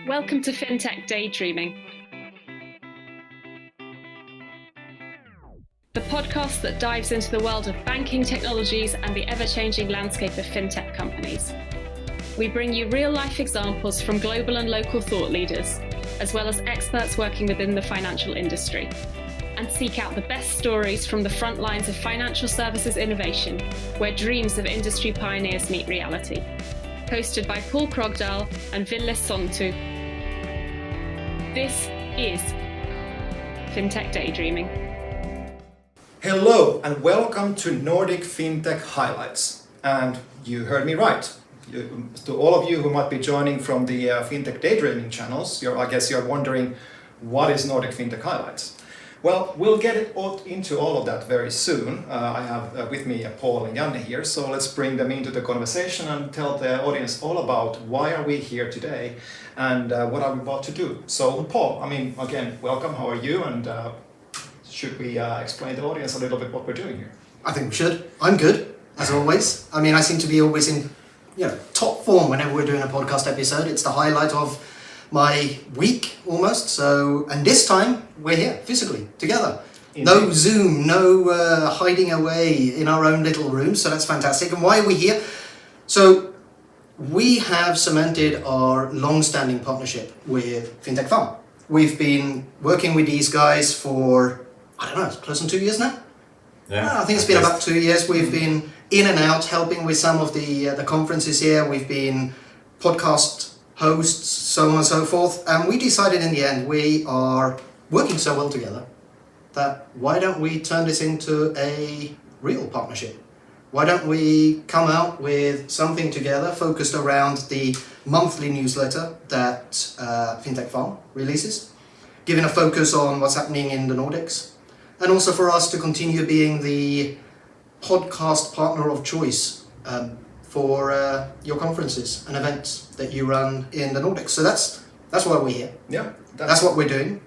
Welcome to Fintech Daydreaming, the podcast that dives into the world of banking technologies and the ever-changing landscape of fintech companies. We bring you real-life examples from global and local thought leaders, as well as experts working within the financial industry, and seek out the best stories from the front lines of financial services innovation, where dreams of industry pioneers meet reality. Hosted by Pål and Ville Sontu. This is Fintech Daydreaming. Hello and welcome to Nordic Fintech Highlights. And you heard me right. To all of you who might be joining from the Fintech Daydreaming channels, I guess you're wondering, what is Nordic Fintech Highlights? Well, we'll get into all of that very soon. I have with me Pål and Janne here, so let's bring them into the conversation and tell the audience all about why are we here today and what are we about to do. So Pål, again, welcome, how are you? And should we explain to the audience a little bit what we're doing here? I think we should. I'm good, as always. I seem to be always in top form whenever we're doing a podcast episode. It's the highlight of my week almost. And this time we're here physically together. Indeed. No Zoom, no hiding away in our own little rooms. So that's fantastic. And why are we here? So we have cemented our long-standing partnership with Fintech Farm. We've been working with these guys for, it's close to 2 years now. Yeah, I think it's been about 2 years. We've been in and out helping with some of the conferences here. We've been podcast hosts, so on and so forth. And we decided in the end we are working so well together that why don't we turn this into a real partnership? Why don't we come out with something together focused around the monthly newsletter that Fintech Farm releases, giving a focus on what's happening in the Nordics, and also for us to continue being the podcast partner of choice for your conferences and events that you run in the Nordics. So that's why we're here. Yeah, that's what we're doing.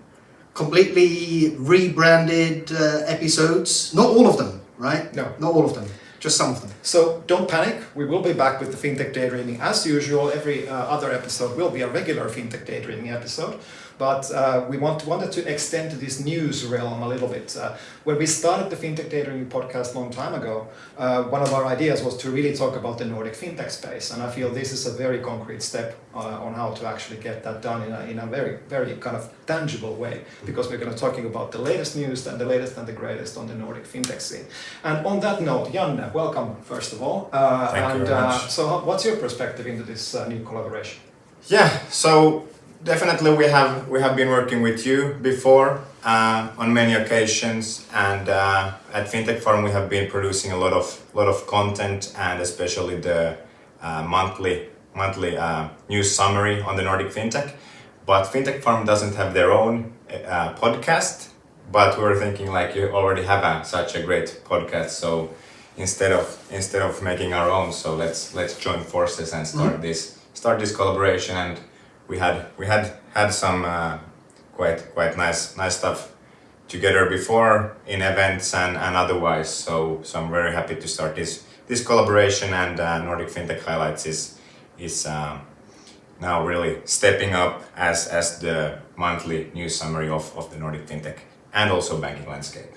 Completely rebranded episodes. Not all of them, right? No. Not all of them. Just some of them. So don't panic. We will be back with the Fintech Daydreaming as usual. Every other episode will be a regular Fintech Daydreaming episode. But we wanted to extend to this news realm a little bit. When we started the Fintech Daydreaming podcast a long time ago, one of our ideas was to really talk about the Nordic fintech space. And I feel this is a very concrete step on how to actually get that done in a very, very kind of tangible way. Because we're going to be talking about the latest news and the latest and the greatest on the Nordic fintech scene. And on that note, Janne, welcome first of all. Thank you very much. So what's your perspective into this new collaboration? Yeah, so definitely we have been working with you before on many occasions, and at Fintech Farm we have been producing a lot of content, and especially the monthly news summary on the Nordic Fintech. But Fintech Farm doesn't have their own podcast, but we were thinking you already have such a great podcast, so instead of making our own, so let's join forces and start this collaboration. And we had some quite nice stuff together before in events and otherwise. So I'm very happy to start this collaboration, and Nordic Fintech Highlights is now really stepping up as the monthly news summary of the Nordic Fintech and also banking landscape.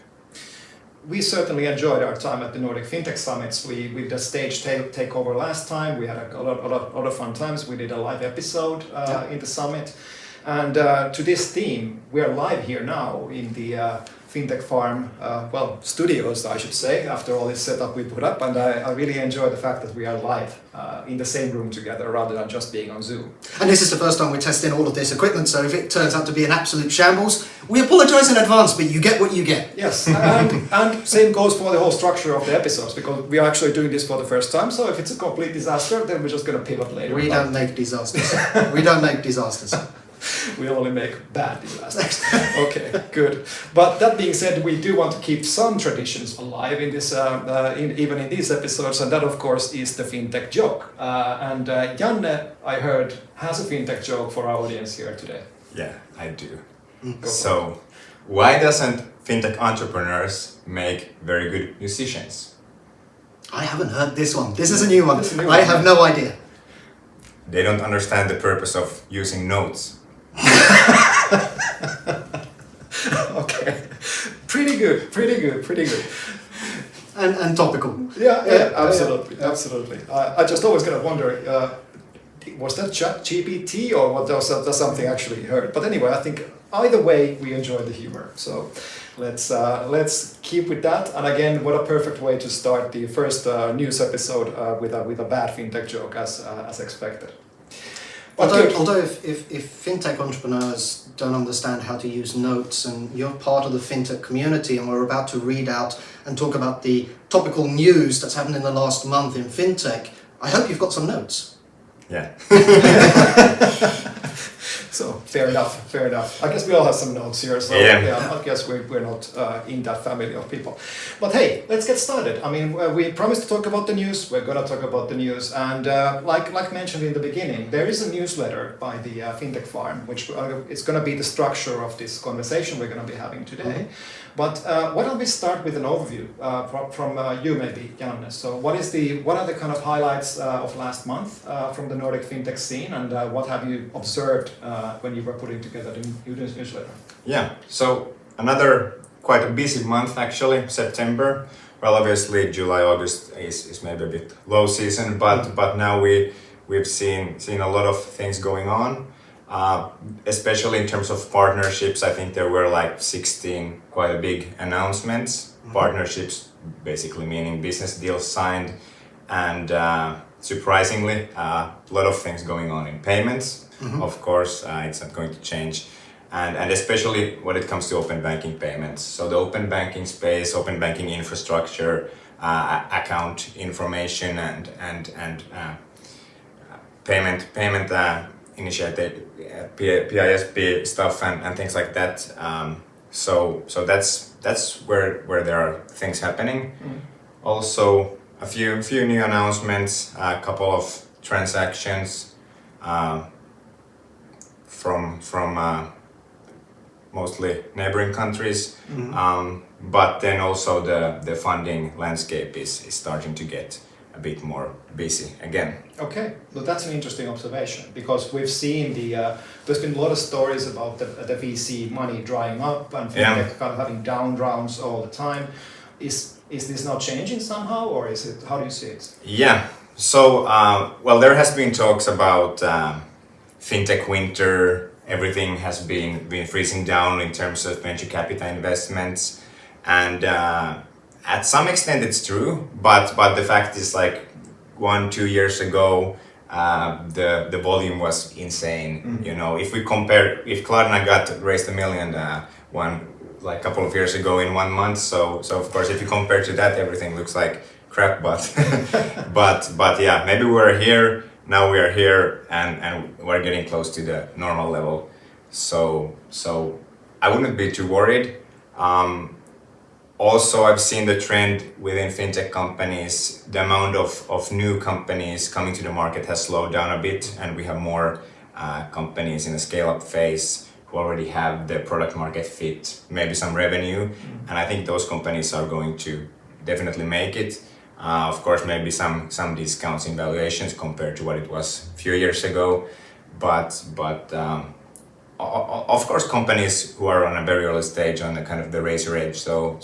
We certainly enjoyed our time at the Nordic Fintech Summits. We did a stage takeover last time. We had a lot of fun times. We did a live episode in the summit. And to this theme, we are live here now in the Fintech Farm, studios, I should say, after all this setup we put up. And I really enjoy the fact that we are live in the same room together rather than just being on Zoom. And this is the first time we're testing all of this equipment, so if it turns out to be an absolute shambles, we apologise in advance, but you get what you get. Yes, and same goes for the whole structure of the episodes, because we are actually doing this for the first time, so if it's a complete disaster, then we're just going to pivot later. We don't make disasters. We don't make disasters. We only make bad disasters. Okay, good. But that being said, we do want to keep some traditions alive in this, even in these episodes, and that, of course, is the fintech joke. And Janne, I heard, has a fintech joke for our audience here today. Yeah, I do. So, why doesn't fintech entrepreneurs make very good musicians? I haven't heard this one. This is a new one. I have no idea. they don't understand the purpose of using notes. Okay, pretty good. And topical. Yeah, absolutely. I just always kind of wonder, was that ChatGPT or was that something actually heard? But anyway, I think either way we enjoy the humor. So let's keep with that. And again, what a perfect way to start the first news episode with a bad fintech joke as expected. Although if fintech entrepreneurs don't understand how to use notes, and you're part of the fintech community, and we're about to read out and talk about the topical news that's happened in the last month in fintech, I hope you've got some notes. Yeah. So fair enough. I guess we all have some notes here. So yeah I guess we're not in that family of people. But hey, let's get started. I mean, we promised to talk about the news. We're gonna talk about the news, and like mentioned in the beginning, there is a newsletter by the Fintech Farm, which it's gonna be the structure of this conversation we're gonna be having today. Mm-hmm. But why don't we start with an overview from you, maybe, Janne. So what are the kind of highlights of last month from the Nordic fintech scene, and what have you observed when you were putting together the newsletter? Yeah, so another quite a busy month actually, September. Well, obviously July, August is maybe a bit low season, but now we've seen a lot of things going on. Especially in terms of partnerships, I think there were like 16 quite big announcements. Mm-hmm. Partnerships basically meaning business deals signed, and surprisingly, a lot of things going on in payments. Mm-hmm. Of course, it's not going to change, and especially when it comes to open banking payments. So the open banking space, open banking infrastructure, account information, and payment initiated PISP stuff and things like that. So that's where there are things happening. Mm. Also a few new announcements, a couple of transactions from mostly neighboring countries. Mm-hmm. But then also the funding landscape is starting to get a bit more busy again. Okay, well, that's an interesting observation, because we've seen there's been a lot of stories about the VC money drying up and fintech kind of having down rounds all the time. Is this now changing somehow, or is it? How do you see it? Yeah, so well, there has been talks about fintech winter. Everything has been freezing down in terms of venture capital investments, and at some extent it's true, but the fact is, like 1-2 years ago, the volume was insane. Mm-hmm. You know, if Klarna raised $1 million a couple of years ago in 1 month, so of course if you compare to that, everything looks like crap. But yeah, maybe we're here now. We are here and we're getting close to the normal level. So I wouldn't be too worried. Also, I've seen the trend within fintech companies. The amount of new companies coming to the market has slowed down a bit, and we have more companies in the scale-up phase who already have the product market fit, maybe some revenue, and I think those companies are going to definitely make it. Of course, maybe some discounts in valuations compared to what it was a few years ago, but of course, companies who are on a very early stage on the kind of the razor edge, so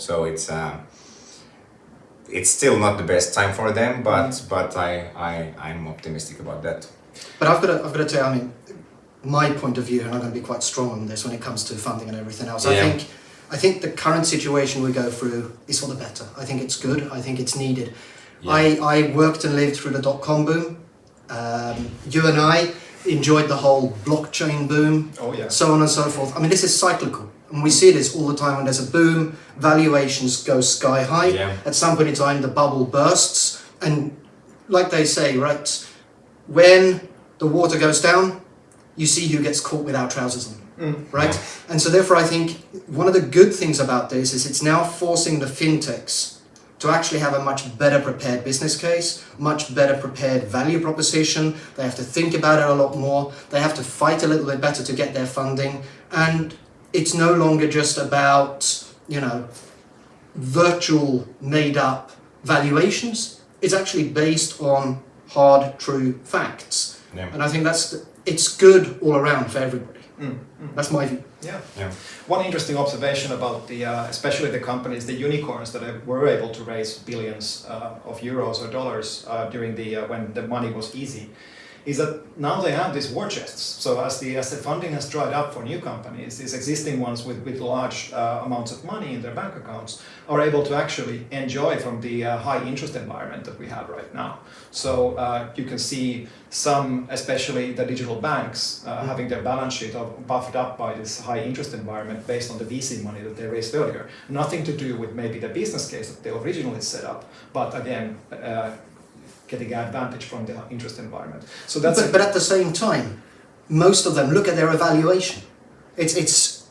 it's still not the best time for them, but I'm optimistic about that. But I've got to tell you, I mean, my point of view, and I'm going to be quite strong on this when it comes to funding and everything else. Yeah. I think the current situation we go through is for the better. I think it's good. I think it's needed. Yeah. I worked and lived through the dot-com boom. You and I enjoyed the whole blockchain boom, so on and so forth. I mean, this is cyclical, and we see this all the time. When there's a boom, valuations go sky high. Yeah. At some point in time, the bubble bursts, and like they say, right, when the water goes down, you see who gets caught without trousers on, right? Yeah. And so therefore, I think one of the good things about this is it's now forcing the fintechs to actually have a much better prepared business case, much better prepared value proposition. They have to think about it a lot more. They have to fight a little bit better to get their funding. And it's no longer just about, virtual made up valuations. It's actually based on hard, true facts. Yeah. And I think it's good all around for everybody. That's my view. Yeah. One interesting observation about the, especially the companies, the unicorns that were able to raise billions of euros or dollars during the when the money was easy, is that now they have these war chests. So as the funding has dried up for new companies, these existing ones with large amounts of money in their bank accounts are able to actually enjoy from the high interest environment that we have right now. So you can see some, especially the digital banks, having their balance sheet buffed up by this high interest environment based on the VC money that they raised earlier. Nothing to do with maybe the business case that they originally set up, but again, getting advantage from the interest environment. So that's but at the same time, most of them look at their evaluation. It's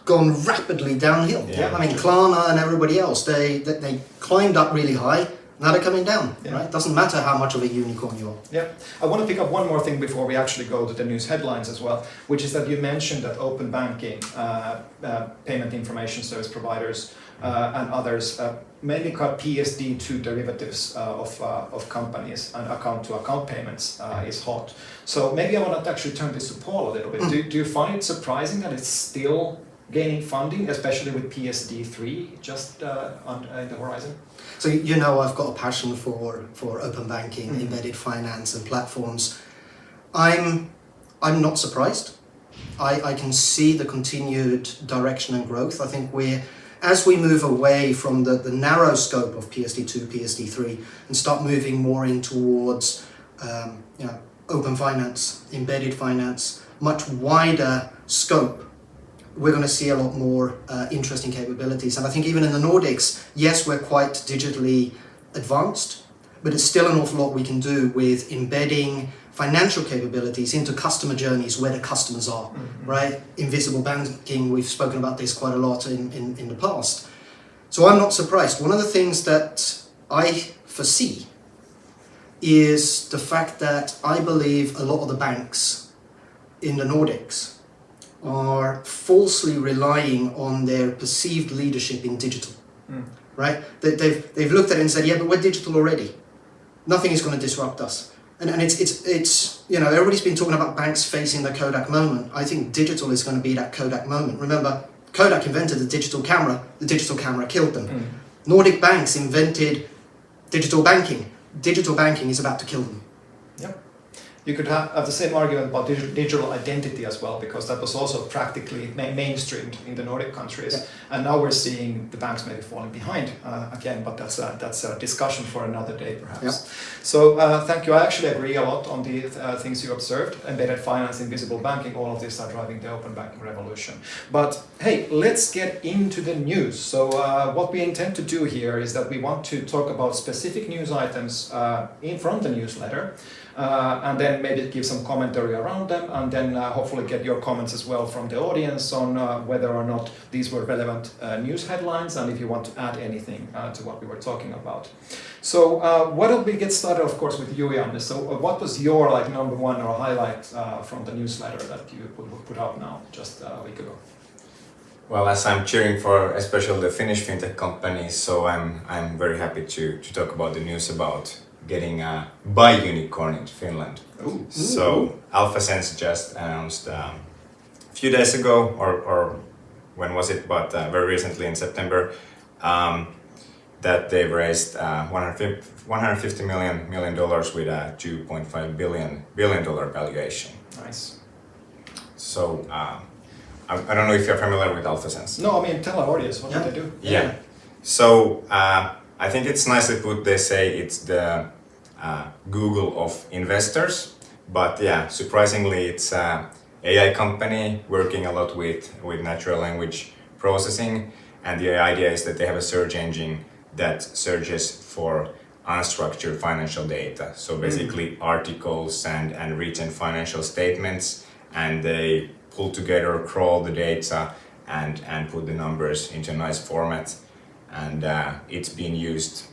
gone rapidly downhill. Yeah. I mean, Klarna and everybody else, they climbed up really high. Now they're coming down. Yeah. Right? Doesn't matter how much of a unicorn you are. Yeah, I want to pick up one more thing before we actually go to the news headlines as well, which is that you mentioned that open banking, payment information service providers, and others mainly cut PSD2 derivatives of companies, and account-to-account payments is hot. So maybe I want to actually turn this to Pål a little bit. Do you find it surprising that it's still gaining funding, especially with PSD3 just on the horizon? So you know I've got a passion for open banking, embedded finance and platforms. I'm not surprised. I can see the continued direction and growth. I think as we move away from the narrow scope of PSD2, PSD3 and start moving more in towards open finance, embedded finance, much wider scope, we're going to see a lot more interesting capabilities. And I think even in the Nordics, yes, we're quite digitally advanced, but it's still an awful lot we can do with embedding financial capabilities into customer journeys where the customers are, right? Invisible banking, we've spoken about this quite a lot in the past. So I'm not surprised. One of the things that I foresee is the fact that I believe a lot of the banks in the Nordics are falsely relying on their perceived leadership in digital, right? They've looked at it and said, yeah, but we're digital already. Nothing is going to disrupt us. And it's everybody's been talking about banks facing the Kodak moment. I think digital is going to be that Kodak moment. Remember, Kodak invented the digital camera killed them. Nordic banks invented digital banking. Digital banking is about to kill them. Yep. You could have the same argument about digital identity as well, because that was also practically mainstreamed in the Nordic countries. Yeah. And now we're seeing the banks maybe falling behind again, but that's a discussion for another day perhaps. Yeah. So thank you. I actually agree a lot on the things you observed. Embedded finance, invisible banking, all of these are driving the open banking revolution. But hey, let's get into the news. So what we intend to do here is that we want to talk about specific news items from the newsletter. And then maybe give some commentary around them, and then hopefully get your comments as well from the audience on whether or not these were relevant news headlines, and if you want to add anything to what we were talking about. So why don't we get started, of course, with you, Janne. So what was your number one or highlight from the newsletter that you put out now just a week ago? Well, as I'm cheering for especially the Finnish fintech companies, so I'm very happy to talk about the news about getting a biunicorn in Finland. Ooh. So Alphasense just announced a few days ago, or when was it, but very recently in September, that they've raised $150 million with a $2.5 billion valuation. Nice. So I don't know if you're familiar with Alphasense. No, I mean, tell our audience, what do they do? Yeah. So I think it's nicely put. They say it's the Google of investors, but yeah, surprisingly, it's an AI company working a lot with natural language processing, and the idea is that they have a search engine that searches for unstructured financial data. So basically articles and written financial statements, and they pull together, crawl the data, and put the numbers into a nice format. And it's been used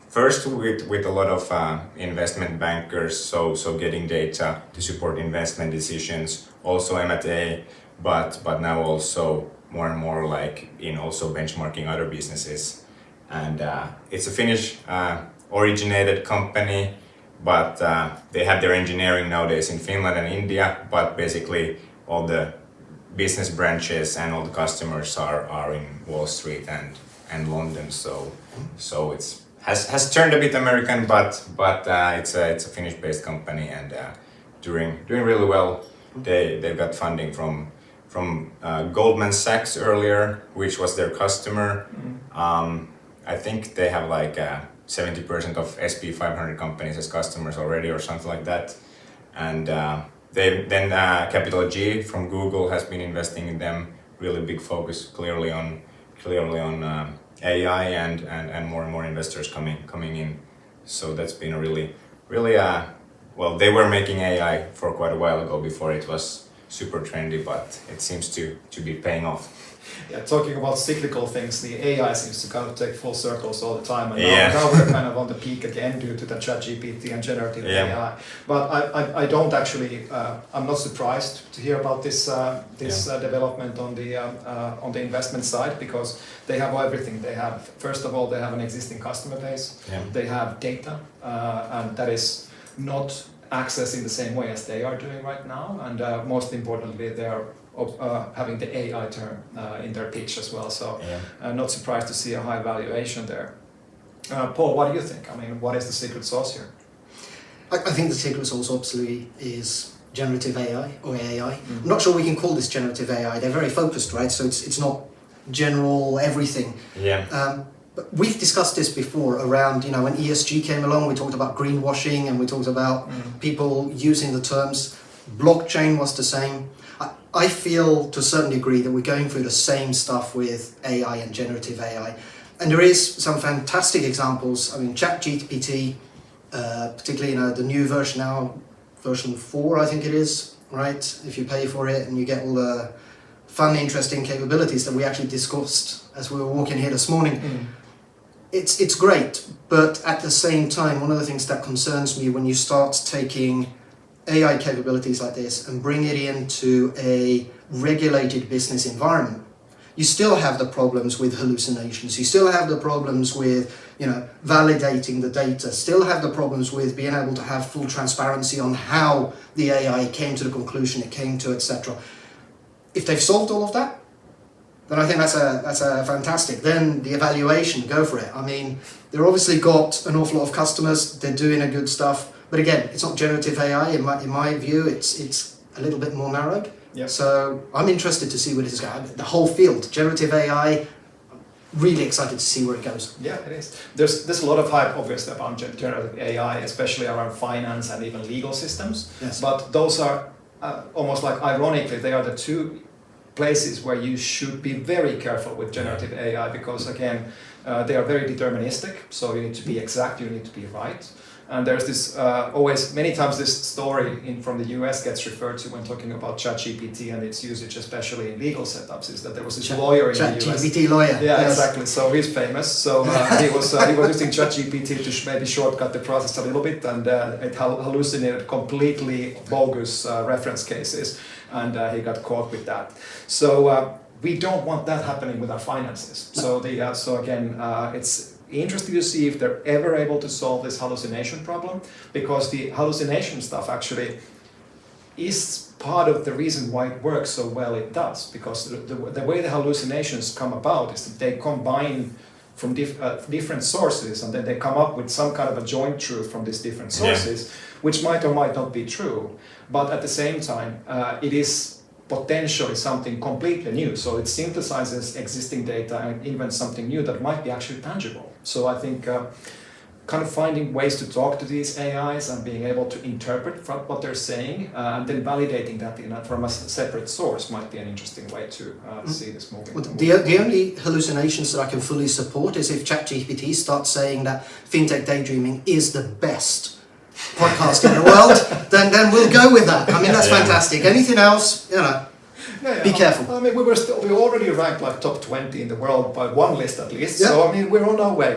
first with a lot of investment bankers, so getting data to support investment decisions, also M&A, but now also more and more like in also benchmarking other businesses. And it's a Finnish originated company, but they have their engineering nowadays in Finland and India, but basically all the business branches and all the customers are in Wall Street and London, so it's has turned a bit American, but it's a Finnish-based company and doing really well. They've got funding from Goldman Sachs earlier, which was their customer. I think they have like 70% of SP 500 companies as customers already, or something like that. And Capital G from Google has been investing in them. Really big focus, clearly on AI and more investors coming in. So that's been a really well, they were making AI for quite a while ago before it was super trendy, but it seems to be paying off. Yeah, talking about cyclical things, the AI seems to kind of take full circles all the time, and Yeah. now we're kind of on the peak again due to the ChatGPT and generative AI. But I don't actually, I'm not surprised to hear about this development on the investment side, because they have everything. They have, first of all, they have an existing customer base. Yeah. They have data, and that is not accessed in the same way as they are doing right now. And most importantly, they are having the AI term in their pitch as well. So not surprised to see a high valuation there. Paul, what do you think? I mean, what is the secret sauce here? I think the secret sauce absolutely is generative AI or AI. I'm not sure we can call this generative AI. They're very focused, right? So it's not general everything. Yeah. But we've discussed this before around, when ESG came along, we talked about greenwashing and we talked about people using the terms. Blockchain was the same. I feel to a certain degree that we're going through the same stuff with AI and generative AI. And there is some fantastic examples. I mean, ChatGPT, particularly, the new version now, version 4, I think it is, right? If you pay for it and you get all the fun, interesting capabilities that we actually discussed as we were walking here this morning. It's great, but at the same time, one of the things that concerns me when you start taking AI capabilities like this and bring it into a regulated business environment, you still have the problems with hallucinations. You still have the problems with, validating the data. Still have the problems with being able to have full transparency on how the AI came to the conclusion it came to, etc. If they've solved all of that, then I think that's a fantastic. Then the evaluation, go for it. I mean, they're obviously got an awful lot of customers. They're doing a good stuff. But again, it's not generative AI. In my view, it's a little bit more narrowed. Yeah. So I'm interested to see where this is going. The whole field, generative AI, really excited to see where it goes. Yeah, it is. There's a lot of hype, obviously, about generative AI, especially around finance and even legal systems. Yes. But those are almost like, ironically, they are the two places where you should be very careful with generative AI, because again, they are very deterministic. So you need to be exact, you need to be right. And there's this many times this story from the US gets referred to when talking about ChatGPT and its usage, especially in legal setups, is that there was this lawyer in the US. ChatGPT lawyer. Yeah, yes. Exactly. So he's famous. So he was using ChatGPT to maybe shortcut the process a little bit, and it hallucinated completely bogus reference cases, and he got caught with that. So we don't want that happening with our finances. So it's interesting to see if they're ever able to solve this hallucination problem, because the hallucination stuff actually is part of the reason why it works so well it does, because the way the hallucinations come about is that they combine from different sources, and then they come up with some kind of a joint truth from these different sources, which might or might not be true, but at the same time it is potentially something completely new. So it synthesizes existing data and invents something new that might be actually tangible. So I think kind of finding ways to talk to these AIs and being able to interpret what they're saying and then validating that from a separate source might be an interesting way to see this moving. Well, the only hallucinations that I can fully support is if ChatGPT starts saying that Fintech Daydreaming is the best podcast in the world, then we'll go with that. I mean, that's fantastic. Anything else, be careful. I mean, we already ranked like top 20 in the world by one list at least. Yeah. So I mean, we're on our way.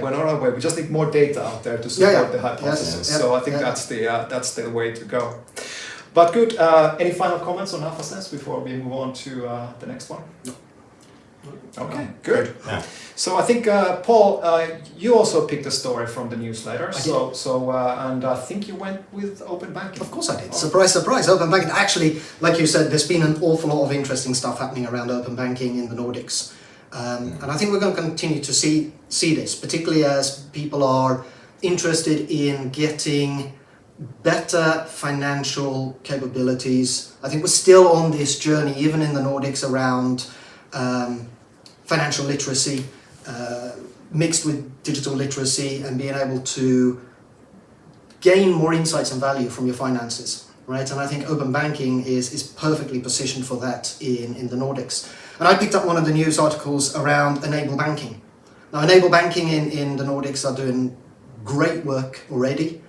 We just need more data out there to support the hypothesis. Yes. So I think that's the way to go. But good. Any final comments on Alphasense before we move on to the next one? No. Okay, good. Yeah. So I think Paul, you also picked a story from the newsletter. And I think you went with open banking. Of course I did. Surprise, surprise. Open banking. Actually, like you said, there's been an awful lot of interesting stuff happening around open banking in the Nordics. And I think we're going to continue to see this, particularly as people are interested in getting better financial capabilities. I think we're still on this journey, even in the Nordics, around financial literacy, mixed with digital literacy, and being able to gain more insights and value from your finances, right? And I think open banking is perfectly positioned for that in the Nordics. And I picked up one of the news articles around Enable Banking. Now, Enable Banking in the Nordics are doing great work already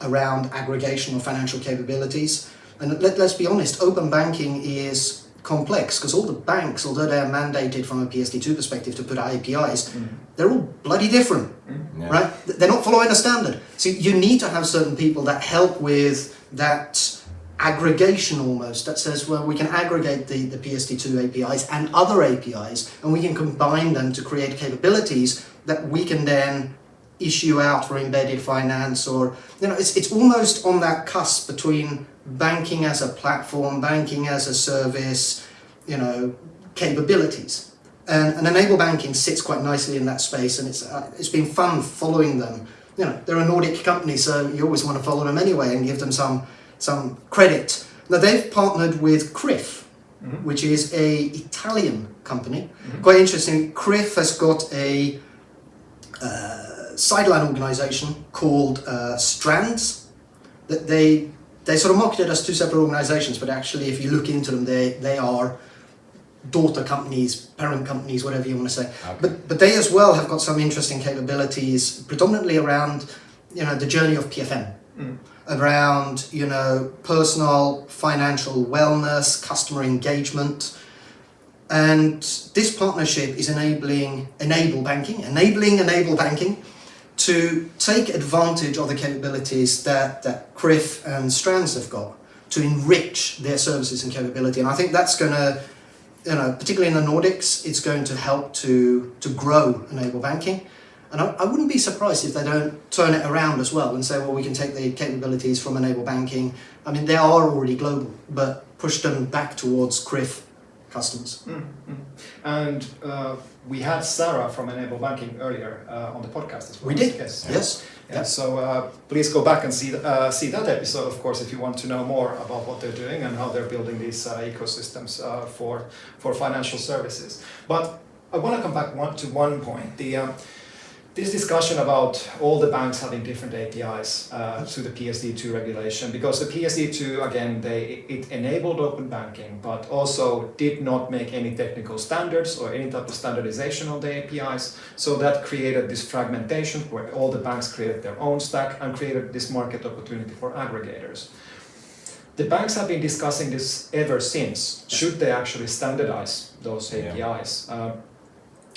around aggregation of financial capabilities. And let's be honest, open banking is complex because all the banks, although they're mandated from a PSD2 perspective to put out APIs, they're all bloody different, right? They're not following a standard. So you need to have certain people that help with that aggregation almost, that says, well, we can aggregate the PSD2 APIs and other APIs, and we can combine them to create capabilities that we can then issue out for embedded finance, or, you know, it's almost on that cusp between banking as a platform, banking as a service, you know, capabilities. And Enable Banking sits quite nicely in that space, and it's been fun following them. You know, they're a Nordic company, so you always want to follow them anyway and give them some credit. Now, they've partnered with CRIF, which is a Italian company. Quite interesting. CRIF has got a sideline organization called Strands. That they sort of marketed as two separate organizations, but actually, if you look into them, they are daughter companies, parent companies, whatever you want to say. Okay. But they as well have got some interesting capabilities, predominantly around, you know, the journey of PFM, around, you know, personal financial wellness, customer engagement. And this partnership is enabling Enable Banking to take advantage of the capabilities that CRIF and Strands have got to enrich their services and capability. And I think that's going to, you know, particularly in the Nordics, it's going to help to grow Enable Banking. And I wouldn't be surprised if they don't turn it around as well and say, well, we can take the capabilities from Enable Banking. I mean, they are already global, but push them back towards CRIF customers. And we had Sarah from Enable Banking earlier on the podcast as well. We did, yes. Yeah. So please go back and see that episode, of course, if you want to know more about what they're doing and how they're building these ecosystems for financial services. But I want to come back to one point. This discussion about all the banks having different APIs to the PSD2 regulation, because the PSD2, again, it enabled open banking, but also did not make any technical standards or any type of standardization on the APIs. So that created this fragmentation where all the banks created their own stack and created this market opportunity for aggregators. The banks have been discussing this ever since. Should they actually standardize those APIs?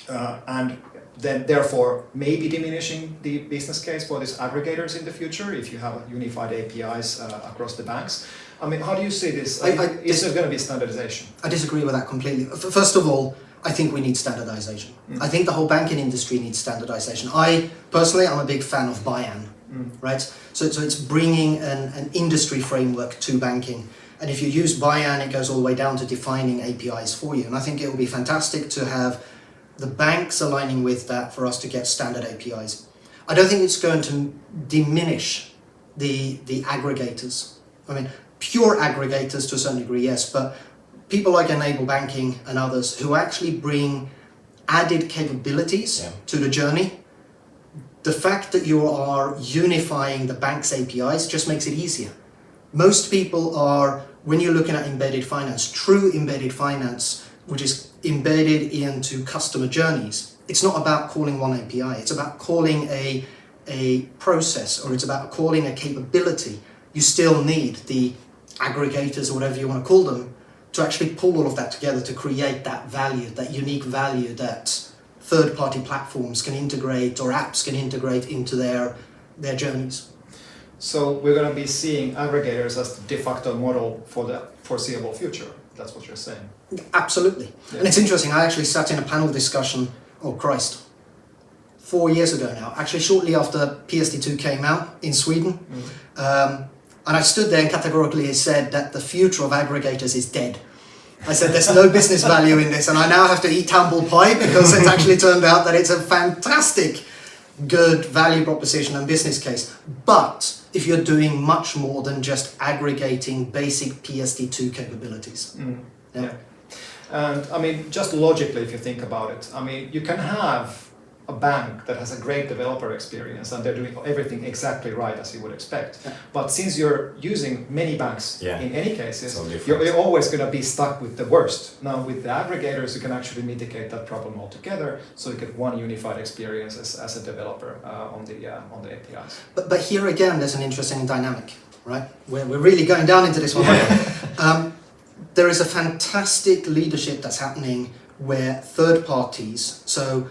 And then therefore maybe diminishing the business case for these aggregators in the future if you have unified APIs across the banks. I mean, how do you see this? Is there going to be standardization? I disagree with that completely. First of all, I think we need standardization. I think the whole banking industry needs standardization. I'm a big fan of BIAN, right? So it's bringing an industry framework to banking. And if you use BIAN, it goes all the way down to defining APIs for you. And I think it will be fantastic to have the banks aligning with that for us to get standard APIs. I don't think it's going to diminish the aggregators. I mean, pure aggregators to a certain degree, yes, but people like Enable Banking and others who actually bring added capabilities to the journey, the fact that you are unifying the bank's APIs just makes it easier. Most people are, when you're looking at embedded finance, true embedded finance, which is embedded into customer journeys, it's not about calling one API, it's about calling a process, or it's about calling a capability. You still need the aggregators, or whatever you want to call them, to actually pull all of that together to create that value, that unique value that third-party platforms can integrate or apps can integrate into their journeys. So we're going to be seeing aggregators as the de facto model for the foreseeable future. That's what you're saying. Absolutely. Yeah. And it's interesting, I actually sat in a panel discussion, 4 years ago now, actually shortly after PSD2 came out in Sweden. And I stood there and categorically said that the future of aggregators is dead. I said there's no business value in this, and I now have to eat humble pie because it's actually turned out that it's a fantastic good value proposition and business case. But if you're doing much more than just aggregating basic PSD2 capabilities. Yeah. And I mean, just logically, if you think about it, I mean, you can have a bank that has a great developer experience and they're doing everything exactly right as you would expect. Yeah. But since you're using many banks in any cases, So you're always going to be stuck with the worst. Now with the aggregators, you can actually mitigate that problem altogether, so you get one unified experience as a developer on the APIs. But here again, there's an interesting dynamic, right? We're really going down into this one. There is a fantastic leadership that's happening where third parties, so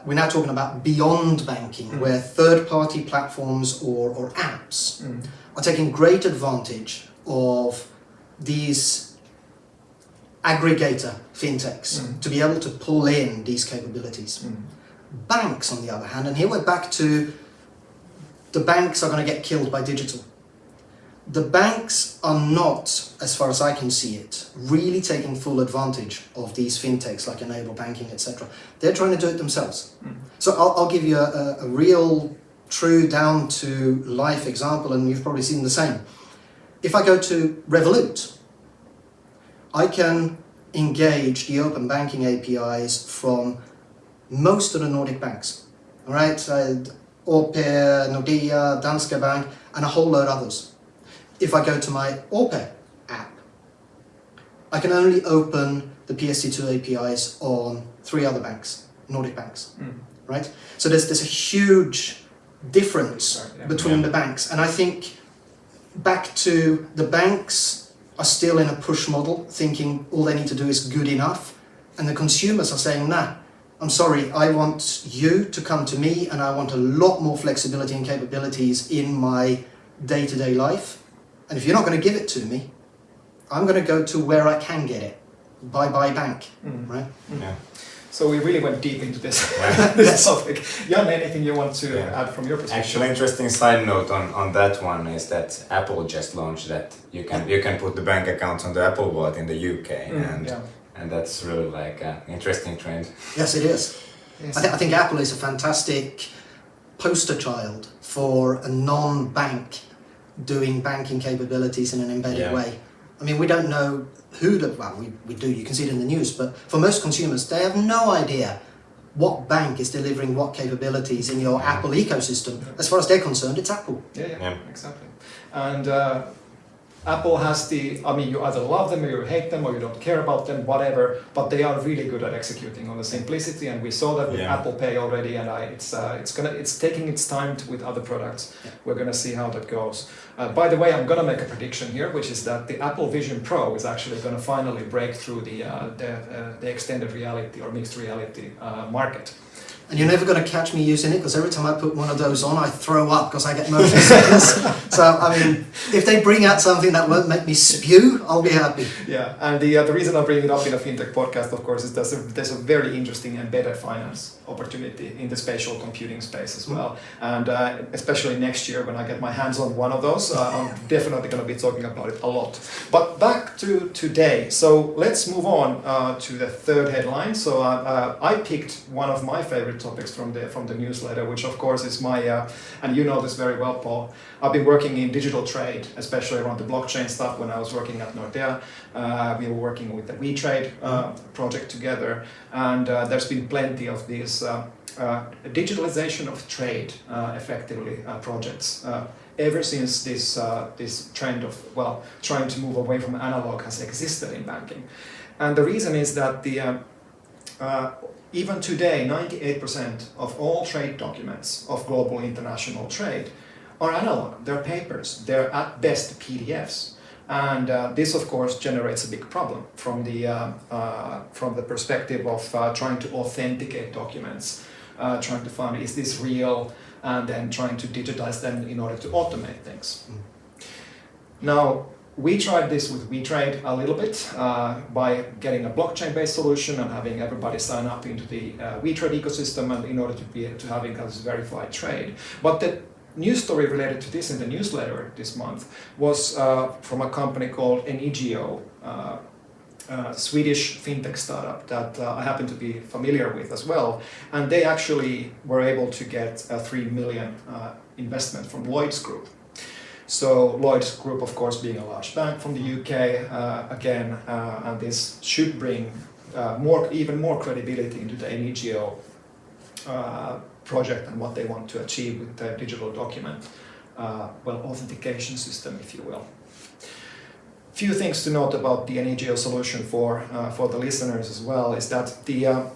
we're now talking about beyond banking, where third-party platforms or apps are taking great advantage of these aggregator fintechs to be able to pull in these capabilities. Banks, on the other hand, and here we're back to the banks are going to get killed by digital. The banks are not, as far as I can see it, really taking full advantage of these fintechs like Enable Banking, etc. They're trying to do it themselves. So I'll give you a real, true, down-to-life example, and you've probably seen the same. If I go to Revolut, I can engage the open banking APIs from most of the Nordic banks. All right, OP, Nordea, Danske Bank, and a whole load of others. If I go to my OP app, I can only open the PSD2 APIs on 3 other banks, Nordic banks, right? So there's a huge difference between the banks. And I think back to the banks are still in a push model, thinking all they need to do is good enough. And the consumers are saying, nah, I'm sorry, I want you to come to me and I want a lot more flexibility and capabilities in my day-to-day life. And if you're not going to give it to me, I'm going to go to where I can get it. Bye bank, right? Yeah. So we really went deep into this topic. Janne, anything you want to add from your perspective? Actually, interesting side note on that one is that Apple just launched that you can put the bank accounts on the Apple Wallet in the UK, and that's really like an interesting trend. Yes, it is. Yes. I think Apple is a fantastic poster child for a non-bank doing banking capabilities in an embedded way. I mean, we don't know who we do, you can see it in the news, but for most consumers, they have no idea what bank is delivering what capabilities in your Apple ecosystem. As far as they're concerned, it's Apple. Yeah, exactly. And Apple has you either love them or you hate them or you don't care about them, whatever, but they are really good at executing on the simplicity, and we saw that with Apple Pay already, and it's taking its time with other products. We're gonna see how that goes. By the way, I'm gonna make a prediction here, which is that the Apple Vision Pro is actually gonna finally break through the extended reality or mixed reality market. And you're never going to catch me using it, because every time I put one of those on, I throw up because I get motion sickness. So, I mean, if they bring out something that won't make me spew, I'll be happy. Yeah, and the reason I bring it up in a fintech podcast, of course, is there's a very interesting embedded finance opportunity in the spatial computing space as well. And especially next year when I get my hands on one of those, I'm definitely going to be talking about it a lot. But back to today. So let's move on to the third headline. So I picked one of my favorite topics from the newsletter, which of course is my, and you know this very well, Pål. I've been working in digital trade, especially around the blockchain stuff when I was working at Nordea. We were working with the WeTrade project together, and there's been plenty of these digitalization of trade effectively projects ever since this trend of trying to move away from analog has existed in banking. And the reason is that even today, 98% of all trade documents of global international trade are analog. They're papers. They're at best PDFs. And this, of course, generates a big problem from the perspective of trying to authenticate documents, trying to find, is this real? and then trying to digitize them in order to automate things. Now, we tried this with WeTrade a little bit by getting a blockchain-based solution and having everybody sign up into the WeTrade ecosystem, and in order to be able to having this verified trade. But the news story related to this in the newsletter this month was from a company called Enigio, Swedish fintech startup that I happen to be familiar with as well, and they actually were able to get a 3 million investment from Lloyds Group. So Lloyds Group, of course, being a large bank from the UK, again, and this should bring even more credibility into the Enigio project and what they want to achieve with the digital document, authentication system, if you will. Few things to note about the Enigio solution for the listeners as well is that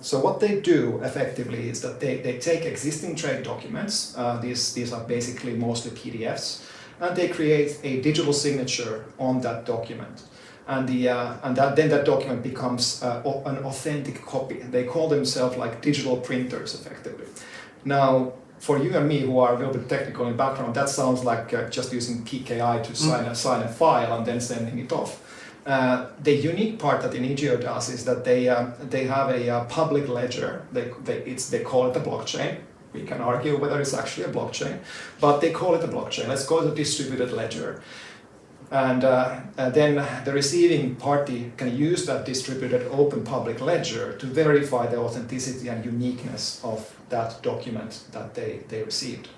so what they do effectively is that they take existing trade documents. These are basically mostly PDFs, and they create a digital signature on that document, and then that document becomes an authentic copy. They call themselves like digital printers, effectively. Now, for you and me who are a little bit technical in background, that sounds like just using PKI to sign a file and then sending it off. The unique part that Enigio does is that they have a public ledger. They call it a blockchain. We can argue whether it's actually a blockchain, but they call it a blockchain. Let's call it a distributed ledger. And then the receiving party can use that distributed open public ledger to verify the authenticity and uniqueness of that document that they received.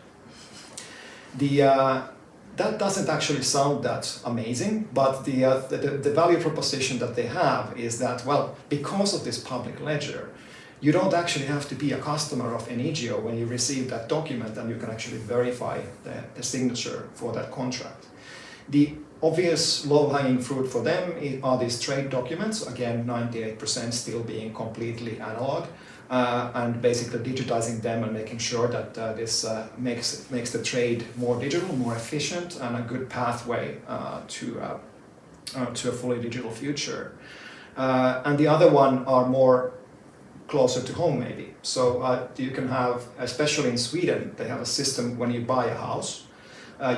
That doesn't actually sound that amazing, but the value proposition that they have is that, well, because of this public ledger, you don't actually have to be a customer of Enigio when you receive that document, and you can actually verify the signature for that contract. The obvious low-hanging fruit for them are these trade documents, again 98% still being completely analog, and basically digitizing them and making sure that this makes the trade more digital, more efficient, and a good pathway to a fully digital future. And the other one are more closer to home, maybe. So you can have, especially in Sweden, they have a system when you buy a house.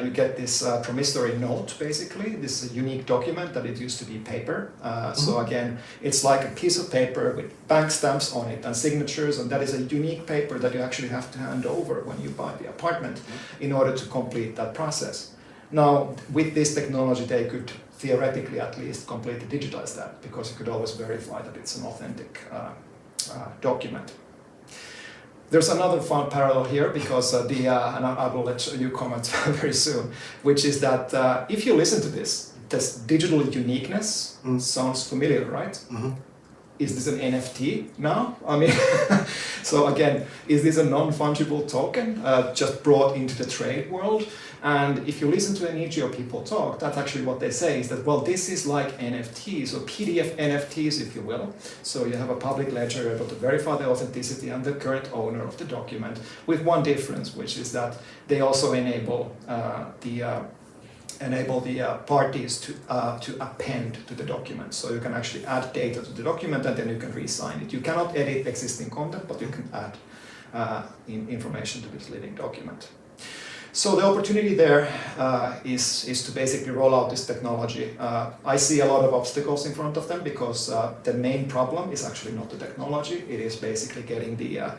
You get this promissory note, basically. This is a unique document that it used to be paper. So again, it's like a piece of paper with bank stamps on it and signatures, and that is a unique paper that you actually have to hand over when you buy the apartment in order to complete that process. Now, with this technology, they could theoretically at least completely digitize that, because you could always verify that it's an authentic document. There's another fun parallel here, because and I will let you comment very soon, which is that if you listen to this digital uniqueness sounds familiar, right? Mm-hmm. Is this an NFT now? I mean, so again, is this a non-fungible token just brought into the trade world? And if you listen to Enigio people talk, that's actually what they say, is that, well, this is like NFTs, or PDF NFTs, if you will. So you have a public ledger able to verify the authenticity and the current owner of the document, with one difference, which is that they also enable the parties to append to the document. So you can actually add data to the document, and then you can re-sign it. You cannot edit existing content, but you can add information to this living document. So the opportunity there is to basically roll out this technology. I see a lot of obstacles in front of them, because the main problem is actually not the technology. It is basically getting the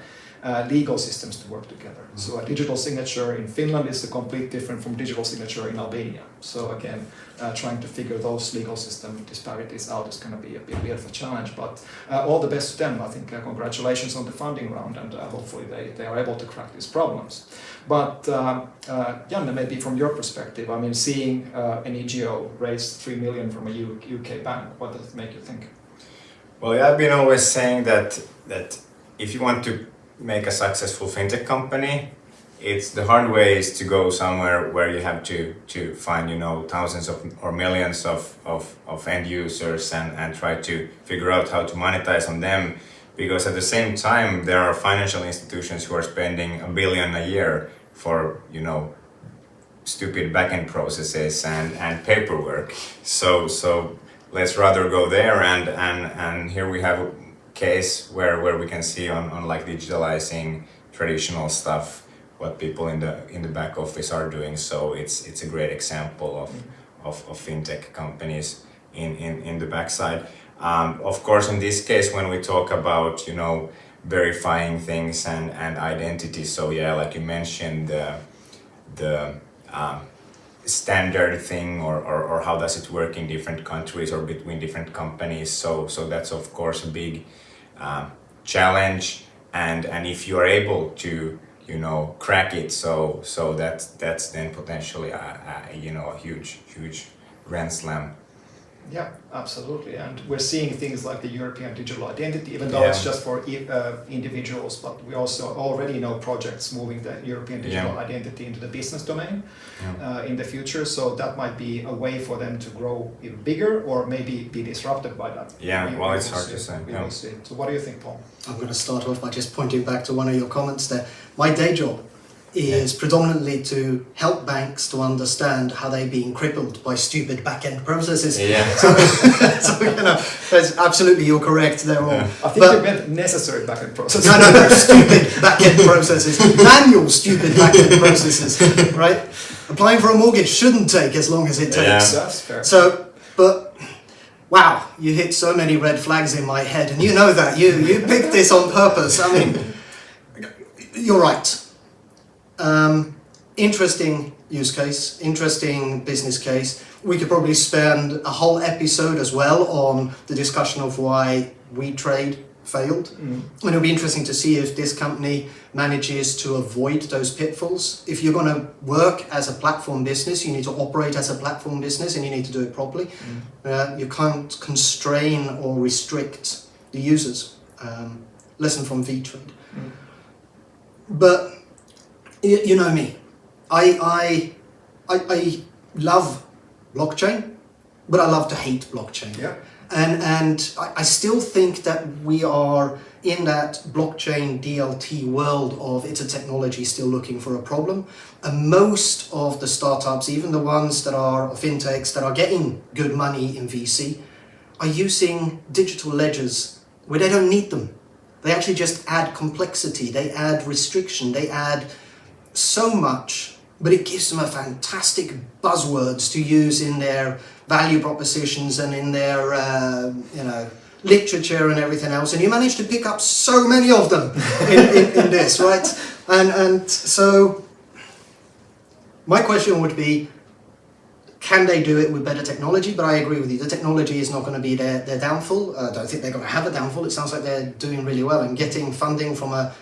legal systems to work together. So a digital signature in Finland is completely different from digital signature in Albania. So again, trying to figure those legal system disparities out is going to be a bit of a challenge, but all the best to them. I think congratulations on the funding round, and hopefully they are able to crack these problems. But Janne, maybe from your perspective, I mean, seeing Enigio raise 3 million from a UK bank, what does it make you think? Well, yeah, I've been always saying that if you want to make a successful fintech company, it's the hard way is to go somewhere where you have to find, you know, thousands of or millions of end users and try to figure out how to monetize on them, because at the same time there are financial institutions who are spending $1 billion a year for, you know, stupid backend processes and paperwork. So let's rather go there, and here we have a case where we can see on like digitalizing traditional stuff what people in the back office are doing. So it's a great example of fintech companies in the backside. Of course, in this case, when we talk about, you know, verifying things and identity, so yeah, like you mentioned, the standard thing or how does it work in different countries or between different companies. So that's of course a big challenge, and if you are able to, you know, crack it, so that's then potentially a huge grand slam. Yeah, absolutely. And we're seeing things like the European digital identity, even though it's just for individuals, but we also already know projects moving the European digital identity into the business domain in the future. So that might be a way for them to grow even bigger or maybe be disrupted by that. Well, it's hard to say. We will see. So what do you think, Paul? I'm going to start off by just pointing back to one of your comments there. My day job is predominantly to help banks to understand how they're being crippled by stupid back-end processes. So you know, that's absolutely, you're correct there. I think you meant necessary back-end processes. No, stupid back-end processes. Manual stupid back-end processes, right? Applying for a mortgage shouldn't take as long as it takes. That's fair. So, but wow, you hit so many red flags in my head, and you know that. You picked this on purpose. I mean, you're right. Interesting use case, interesting business case. We could probably spend a whole episode as well on the discussion of why WeTrade failed. And it'll be interesting to see if this company manages to avoid those pitfalls. If you're going to work as a platform business, you need to operate as a platform business and you need to do it properly. You can't constrain or restrict the users. Lesson from WeTrade. But you know me, I love blockchain, but I love to hate blockchain. Yeah. And I still think that we are in that blockchain DLT world of it's a technology still looking for a problem. And most of the startups, even the ones that are fintechs that are getting good money in VC, are using digital ledgers where they don't need them. They actually just add complexity, they add restriction, they add so much, but it gives them a fantastic buzzwords to use in their value propositions and in their literature and everything else, and you manage to pick up so many of them in this, right? And so my question would be, can they do it with better technology? But I agree with you, the technology is not going to be their downfall. I don't think they're going to have a downfall. It sounds like they're doing really well and getting funding from a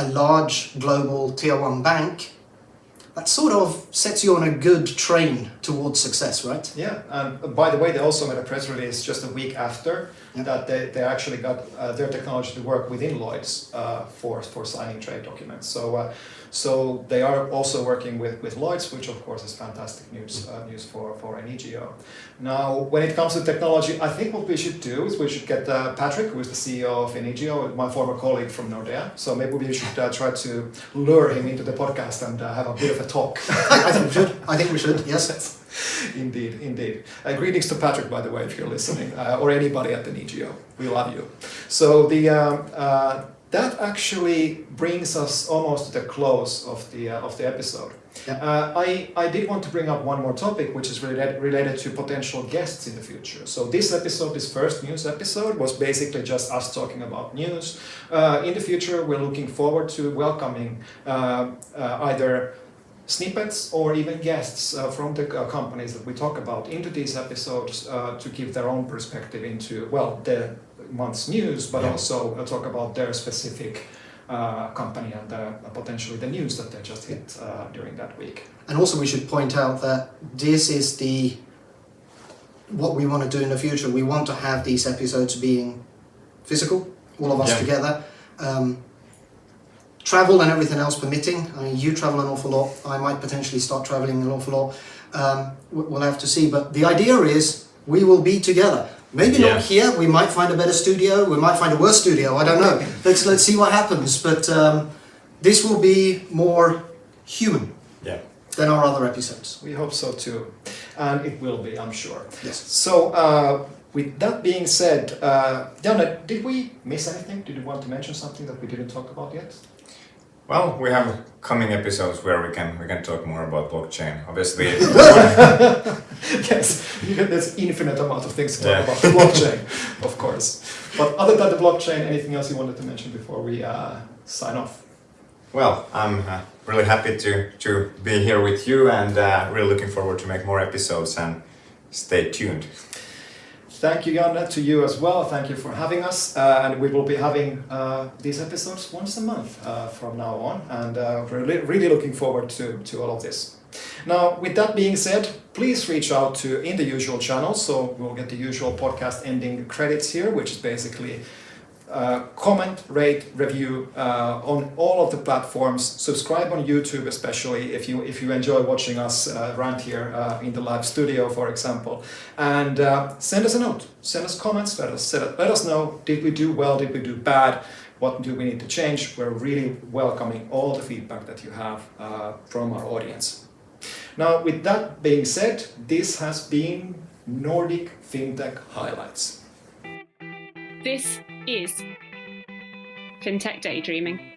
large global tier 1 bank. That sort of sets you on a good train towards success, right? Yeah, and by the way, they also made a press release just a week after that they actually got their technology to work within Lloyds for signing trade documents. So they are also working with Lloyds, which of course is fantastic news for Enigio. Now, when it comes to technology, I think what we should do is we should get Patrick, who is the CEO of Enigio, my former colleague from Nordea. So maybe we should try to lure him into the podcast and have a bit of a talk. I think we should, yes. Indeed. Greetings to Patrick, by the way, if you're listening, or anybody at Enigio. We love you. So that actually brings us almost to the close of the episode. Yeah. I did want to bring up one more topic, which is related to potential guests in the future. So this episode, this first news episode, was basically just us talking about news. In the future, we're looking forward to welcoming either snippets or even guests from the companies that we talk about into these episodes to give their own perspective into, well, the month's news, but also talk about their specific company and potentially the news that they just hit during that week. And also we should point out that this is what we want to do in the future. We want to have these episodes being physical, all of us together. Travel and everything else permitting. I mean, you travel an awful lot. I might potentially start traveling an awful lot. We'll have to see. But the idea is we will be together. Maybe not here. We might find a better studio. We might find a worse studio. I don't know. Let's see what happens. But this will be more human than our other episodes. We hope so too. And it will be, I'm sure. Yes. So with that being said, Janne, did we miss anything? Did you want to mention something that we didn't talk about yet? Well, we have coming episodes where we can talk more about blockchain. Obviously, Yes, there's infinite amount of things to talk about the blockchain, of course. But other than the blockchain, anything else you wanted to mention before we sign off? well, I'm really happy to be here with you, and really looking forward to make more episodes, and stay tuned. Thank you, Janne, to you as well. Thank you for having us. And we will be having these episodes once a month from now on. And we're really looking forward to all of this. Now, with that being said, please reach out in the usual channels. So we'll get the usual podcast ending credits here, which is basically comment, rate, review on all of the platforms. Subscribe on YouTube, especially if you enjoy watching us rant here in the live studio, for example. And send us a note, send us comments, let us know, did we do well, did we do bad, what do we need to change. We're really welcoming all the feedback that you have from our audience. Now, with that being said, this has been Nordic Fintech Highlights. This is Fintech Daydreaming.